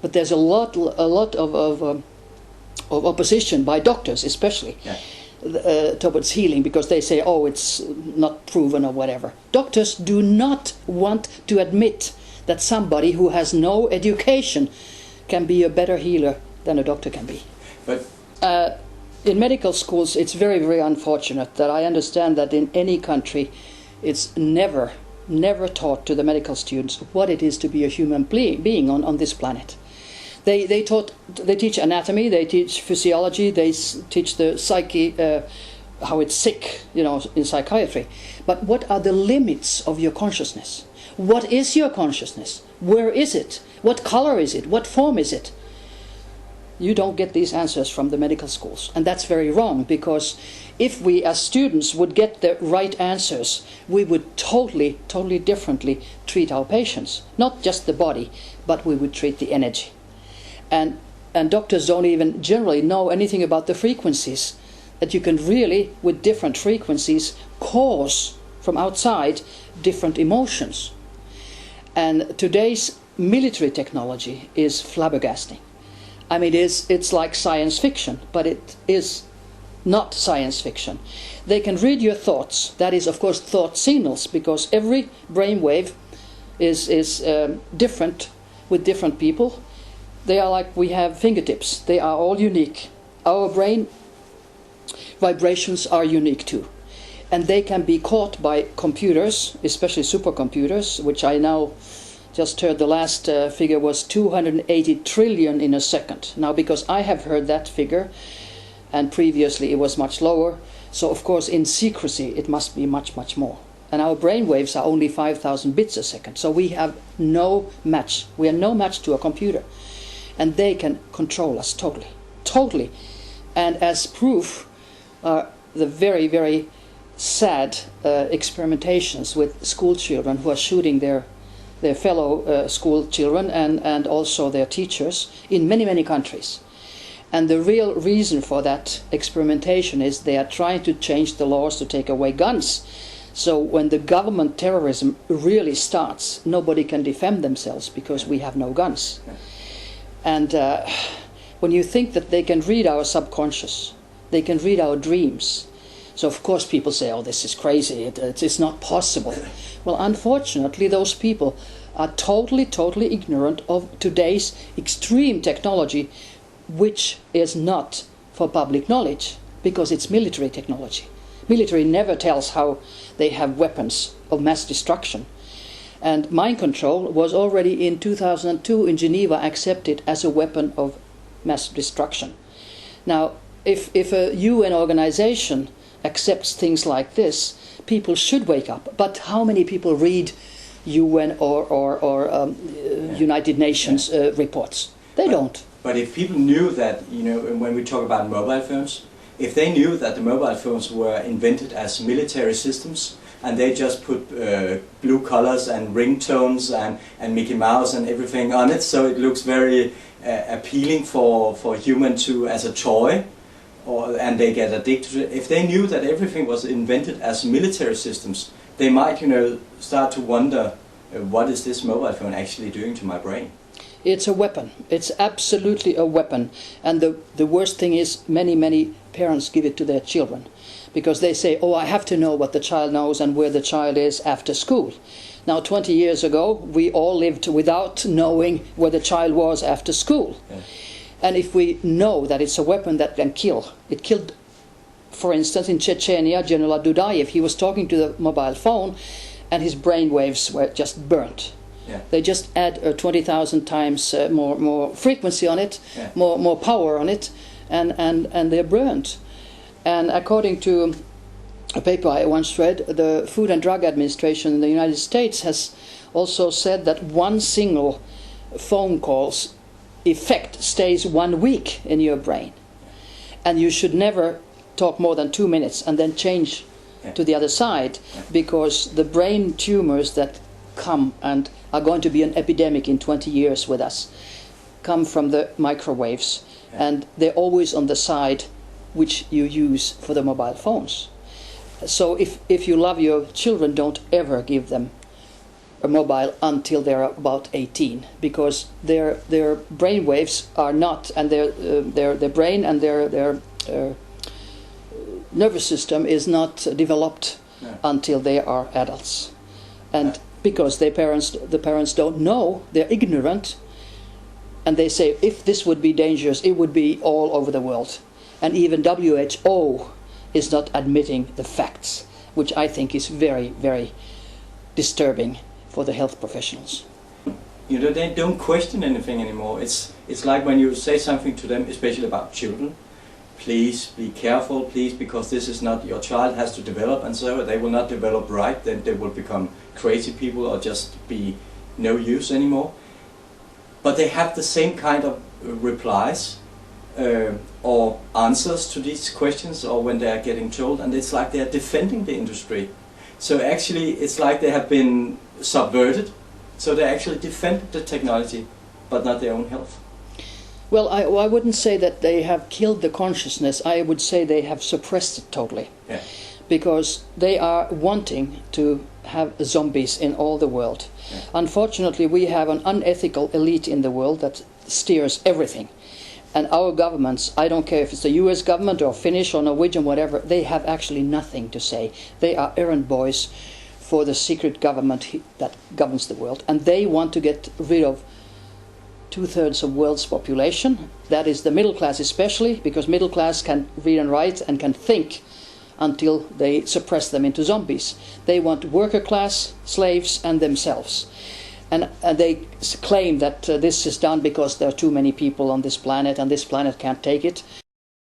but there's a lot of opposition by doctors, especially. Yeah. Towards healing, because they say, oh, it's not proven or whatever. Doctors do not want to admit that somebody who has no education can be a better healer than a doctor can be. But in medical schools, it's very, very unfortunate that I understand that in any country, it's never taught to the medical students what it is to be a human being on this planet. They teach anatomy, they teach physiology, they teach the psyche, how it's sick, in psychiatry. But what are the limits of your consciousness? What is your consciousness? Where is it? What color is it? What form is it? You don't get these answers from the medical schools. And that's very wrong, because if we as students would get the right answers, we would totally differently treat our patients. Not just the body, but we would treat the energy. And doctors don't even generally know anything about the frequencies, that you can really, with different frequencies, cause from outside different emotions. And today's military technology is flabbergasting. I mean, it's like science fiction, but it is not science fiction. They can read your thoughts. That is, of course, thought signals, because every brainwave is different with different people. They are like we have fingertips. They are all unique. Our brain vibrations are unique too. And they can be caught by computers, especially supercomputers, which I now just heard the last figure was 280 trillion in a second. Now, because I have heard that figure, and previously it was much lower, so of course in secrecy it must be much, much more. And our brain waves are only 5,000 bits a second, so we have no match. We are no match to a computer. And they can control us totally. And as proof, the very, very sad experimentations with school children who are shooting their fellow school children and also their teachers in many, many countries. And the real reason for that experimentation is they are trying to change the laws to take away guns. So when the government terrorism really starts, nobody can defend themselves because we have no guns. And when you think that they can read our subconscious, they can read our dreams. So of course people say, oh, this is crazy, it's not possible. Well, unfortunately, those people are totally ignorant of today's extreme technology, which is not for public knowledge, because it's military technology. Military never tells how they have weapons of mass destruction. And mind control was already in 2002 in Geneva accepted as a weapon of mass destruction. Now, if a UN organization accepts things like this, people should wake up. But how many people read UN or United Nations reports? They don't. But if people knew that, when we talk about mobile phones, if they knew that the mobile phones were invented as military systems, and they just put blue colors and ringtones and Mickey Mouse and everything on it, so it looks very appealing for human to as a toy, and they get addicted to it. If they knew that everything was invented as military systems, they might, start to wonder, what is this mobile phone actually doing to my brain? It's a weapon. It's absolutely a weapon. And the worst thing is many parents give it to their children, because they say, oh, I have to know what the child knows and where the child is after school. Now, 20 years ago, we all lived without knowing where the child was after school. Yeah. And if we know that it's a weapon that can kill, it killed, for instance, in Chechnya, General Dudayev, he was talking to the mobile phone and his brain waves were just burnt. Yeah. They just add 20,000 times more frequency on it, yeah. more power on it, and they're burnt. And according to a paper I once read, the Food and Drug Administration in the United States has also said that one single phone call's effect stays 1 week in your brain. And you should never talk more than 2 minutes and then change to the other side, because the brain tumors that come and are going to be an epidemic in 20 years with us come from the microwaves, and they're always on the side which you use for the mobile phones. So if you love your children, don't ever give them mobile until they're about 18, because their brain waves are not, and their brain and their nervous system is not developed until they are adults, and because the parents don't know, they're ignorant, and they say if this would be dangerous, it would be all over the world, and even WHO is not admitting the facts, which I think is very, very disturbing for the health professionals. You know, they don't question anything anymore. It's like when you say something to them, especially about children, please be careful, please, because this is not, your child has to develop, and so they will not develop right, then they will become crazy people or just be no use anymore. But they have the same kind of replies or answers to these questions, or when they are getting told, and it's like they are defending the industry. So actually it's like they have been subverted, so they actually defend the technology, but not their own health. Well, I wouldn't say that they have killed the consciousness. I would say they have suppressed it totally. Yeah. Because they are wanting to have zombies in all the world. Yeah. Unfortunately, we have an unethical elite in the world that steers everything. And our governments, I don't care if it's the US government or Finnish or Norwegian, whatever, they have actually nothing to say. They are errand boys for the secret government that governs the world. And they want to get rid of 2/3 of world's population. That is the middle class especially, because middle class can read and write and can think until they suppress them into zombies. They want worker class, slaves, and themselves. And they claim that this is done because there are too many people on this planet and this planet can't take it.